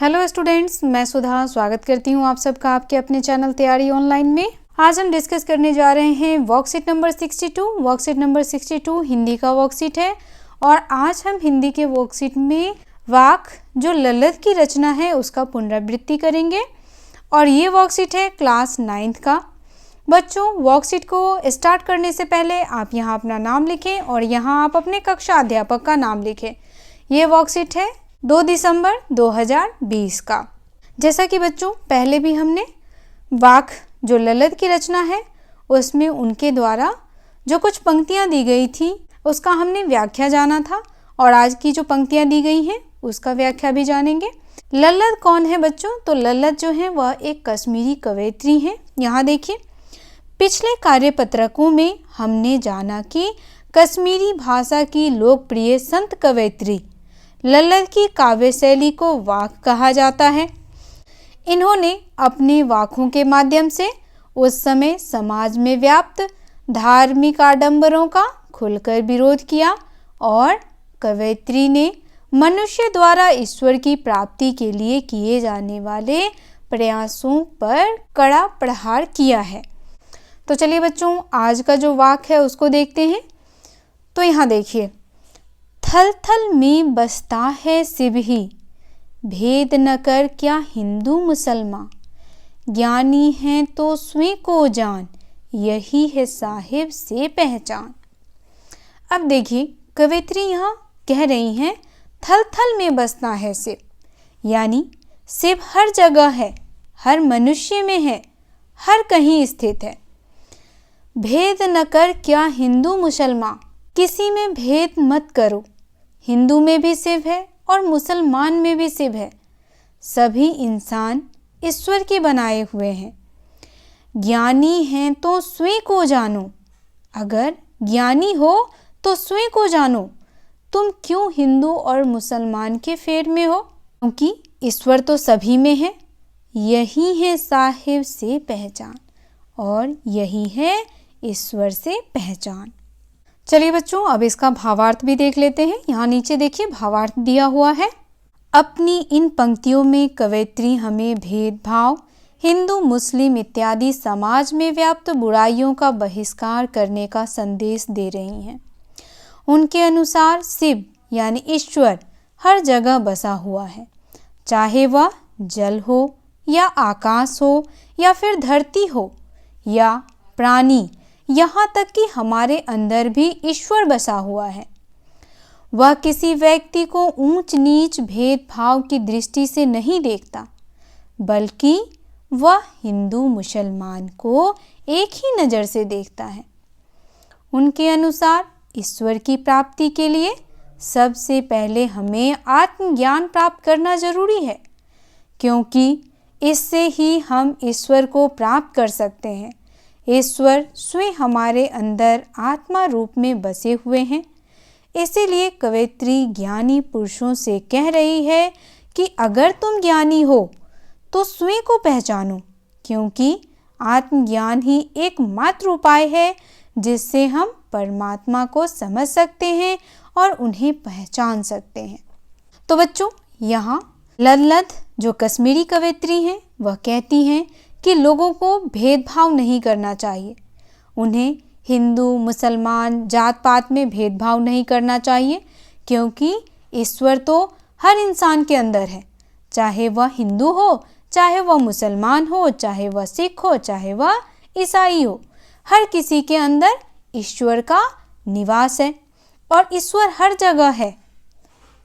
Hello students, मैं सुधा स्वागत करती हूँ आप सबका आपके अपने चैनल तैयारी ऑनलाइन में। आज हम डिस्कस करने जा रहे हैं worksheet number 62। Worksheet number 62 Hindi का वर्कशीट है और आज हम हिंदी के वर्कशीट में वाक जो ललित की रचना है उसका पुनरावृत्ति करेंगे और ये वर्कशीट है क्लास 9th का। बच्चों, वर्कशीट को स्टार्ट करने से पहले आप यहाँ अपना नाम लिखें और यहाँ आप अपने कक्षा अध्यापक का नाम लिखें। ये वर्कशीट है 2 दिसंबर 2020 का। जैसा कि बच्चों पहले भी हमने वाक जो ललित की रचना है उसमें उनके द्वारा जो कुछ पंक्तियां दी गई थी उसका हमने व्याख्या जाना था और आज की जो पंक्तियां दी गई हैं उसका व्याख्या भी जानेंगे। ललित कौन है बच्चों? तो ललित जो है वह एक कश्मीरी कवयित्री है। यहाँ देखिए, पिछले कार्यपत्रकों में हमने जाना कि कश्मीरी भाषा की लोकप्रिय संत कवयित्री ललित की काव्य शैली को वाक कहा जाता है। इन्होंने अपने वाकों के माध्यम से उस समय समाज में व्याप्त धार्मिक आडंबरों का खुलकर विरोध किया और कवयित्री ने मनुष्य द्वारा ईश्वर की प्राप्ति के लिए किए जाने वाले प्रयासों पर कड़ा प्रहार किया है। तो चलिए बच्चों, आज का जो वाक है उसको देखते हैं। तो यहाँ देखिए, थल थल में बसता है शिव ही, भेद न कर क्या हिंदू मुसलमान, ज्ञानी हैं तो स्वयं को जान, यही है साहिब से पहचान। अब देखिए, कवयित्री यहाँ कह रही हैं थल थल में बसता है शिव, यानी शिव हर जगह है, हर मनुष्य में है, हर कहीं स्थित है। भेद न कर क्या हिंदू मुसलमान, किसी में भेद मत करो, हिंदू में भी शिव है और मुसलमान में भी शिव है, सभी इंसान ईश्वर के बनाए हुए हैं। ज्ञानी हैं तो स्वयं को जानो, अगर ज्ञानी हो तो स्वयं को जानो, तुम क्यों हिंदू और मुसलमान के फेर में हो, क्योंकि ईश्वर तो सभी में है, यही है साहिब से पहचान और यही है ईश्वर से पहचान। चलिए बच्चों, अब इसका भावार्थ भी देख लेते हैं। यहाँ नीचे देखिए भावार्थ दिया हुआ है। अपनी इन पंक्तियों में कवयित्री हमें भेदभाव, हिंदू मुस्लिम इत्यादि समाज में व्याप्त बुराइयों का बहिष्कार करने का संदेश दे रही हैं। उनके अनुसार शिव यानी ईश्वर हर जगह बसा हुआ है, चाहे वह जल हो या आकाश हो या फिर धरती हो या प्राणी, यहाँ तक कि हमारे अंदर भी ईश्वर बसा हुआ है। वह किसी व्यक्ति को ऊंच नीच भेदभाव की दृष्टि से नहीं देखता, बल्कि वह हिंदू मुसलमान को एक ही नज़र से देखता है। उनके अनुसार ईश्वर की प्राप्ति के लिए सबसे पहले हमें आत्मज्ञान प्राप्त करना जरूरी है, क्योंकि इससे ही हम ईश्वर को प्राप्त कर सकते हैं। ईश्वर स्वयं हमारे अंदर आत्मा रूप में बसे हुए हैं। इसीलिए कवयित्री ज्ञानी पुरुषों से कह रही है कि अगर तुम ज्ञानी हो तो स्वयं को पहचानो, क्योंकि आत्मज्ञान ही एकमात्र उपाय है जिससे हम परमात्मा को समझ सकते हैं और उन्हें पहचान सकते हैं। तो बच्चों, यहाँ ललित जो कश्मीरी कवयित्री हैं वह कहती हैं कि लोगों को भेदभाव नहीं करना चाहिए, उन्हें हिंदू मुसलमान जात पात में भेदभाव नहीं करना चाहिए, क्योंकि ईश्वर तो हर इंसान के अंदर है, चाहे वह हिंदू हो, चाहे वह मुसलमान हो, चाहे वह सिख हो, चाहे वह ईसाई हो, हर किसी के अंदर ईश्वर का निवास है और ईश्वर हर जगह है।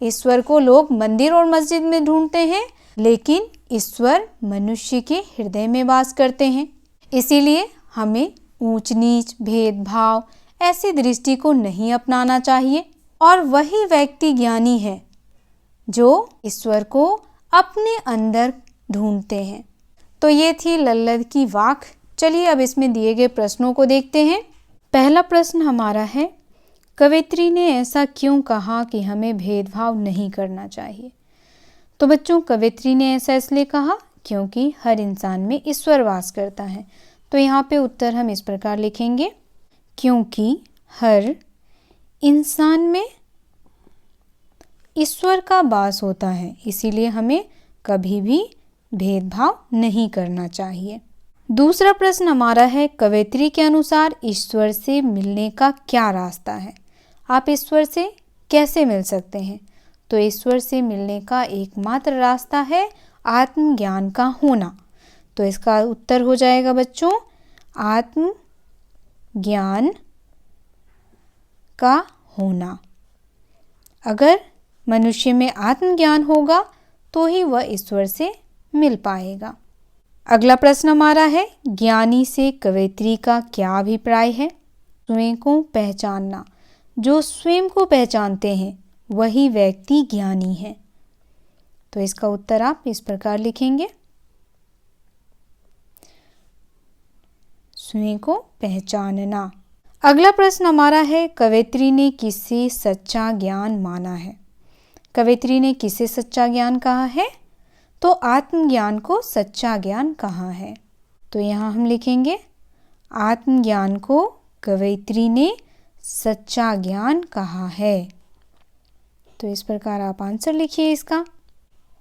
ईश्वर को लोग मंदिर और मस्जिद में ढूंढते हैं, लेकिन ईश्वर मनुष्य के हृदय में वास करते हैं। इसीलिए हमें ऊंच नीच भेदभाव ऐसी दृष्टि को नहीं अपनाना चाहिए और वही व्यक्ति ज्ञानी है जो ईश्वर को अपने अंदर ढूंढते हैं। तो ये थी ललित की वाक। चलिए अब इसमें दिए गए प्रश्नों को देखते हैं। पहला प्रश्न हमारा है, कवयित्री ने ऐसा क्यों कहा कि हमें भेदभाव नहीं करना चाहिए? तो बच्चों, कवयित्री ने ऐसा इसलिए कहा क्योंकि हर इंसान में ईश्वर वास करता है। तो यहाँ पे उत्तर हम इस प्रकार लिखेंगे, क्योंकि हर इंसान में ईश्वर का वास होता है, इसीलिए हमें कभी भी भेदभाव नहीं करना चाहिए। दूसरा प्रश्न हमारा है, कवयित्री के अनुसार ईश्वर से मिलने का क्या रास्ता है? आप ईश्वर से कैसे मिल सकते हैं? तो ईश्वर से मिलने का एकमात्र रास्ता है आत्मज्ञान का होना। तो इसका उत्तर हो जाएगा बच्चों आत्मज्ञान का होना। अगर मनुष्य में आत्मज्ञान होगा तो ही वह ईश्वर से मिल पाएगा। अगला प्रश्न हमारा है, ज्ञानी से कवयित्री का क्या अभिप्राय है? स्वयं को पहचानना। जो स्वयं को पहचानते हैं वही व्यक्ति ज्ञानी है। तो इसका उत्तर आप इस प्रकार लिखेंगे, स्वयं को पहचानना। अगला प्रश्न हमारा है, कवयित्री ने किसे सच्चा ज्ञान माना है? कवयित्री ने किसे सच्चा ज्ञान कहा है? तो आत्मज्ञान को सच्चा ज्ञान कहा है। तो यहाँ हम लिखेंगे आत्मज्ञान को कवयित्री ने सच्चा ज्ञान कहा है। तो इस प्रकार आप आंसर लिखिए इसका,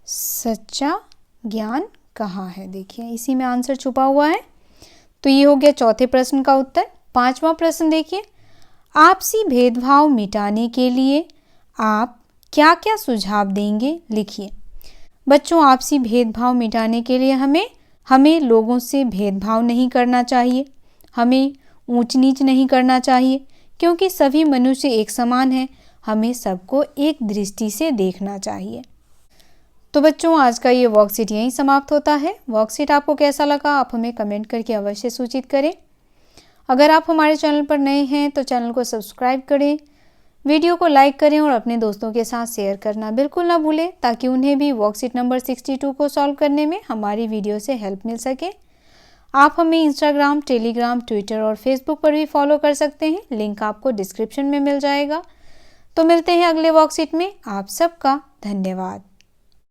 सच्चा ज्ञान कहा है। देखिए इसी में आंसर छुपा हुआ है। तो ये हो गया चौथे प्रश्न का उत्तर। पांचवा प्रश्न देखिए, आपसी भेदभाव मिटाने के लिए आप क्या क्या सुझाव देंगे? लिखिए। बच्चों, आपसी भेदभाव मिटाने के लिए हमें लोगों से भेदभाव नहीं करना चाहिए, हमें ऊंच नीच नहीं करना चाहिए, क्योंकि सभी मनुष्य एक समान हैं। हमें सबको एक दृष्टि से देखना चाहिए। तो बच्चों, आज का ये वर्कशीट यहीं समाप्त होता है। वर्कशीट आपको कैसा लगा आप हमें कमेंट करके अवश्य सूचित करें। अगर आप हमारे चैनल पर नए हैं तो चैनल को सब्सक्राइब करें, वीडियो को लाइक करें और अपने दोस्तों के साथ शेयर करना बिल्कुल ना भूलें, ताकि उन्हें भी वर्कशीट नंबर 62 को सॉल्व करने में हमारी वीडियो से हेल्प मिल सके। आप हमें इंस्टाग्राम, टेलीग्राम, ट्विटर और फेसबुक पर भी फॉलो कर सकते हैं, लिंक आपको डिस्क्रिप्शन में मिल जाएगा। तो मिलते हैं अगले वर्कशीट में। आप सबका धन्यवाद।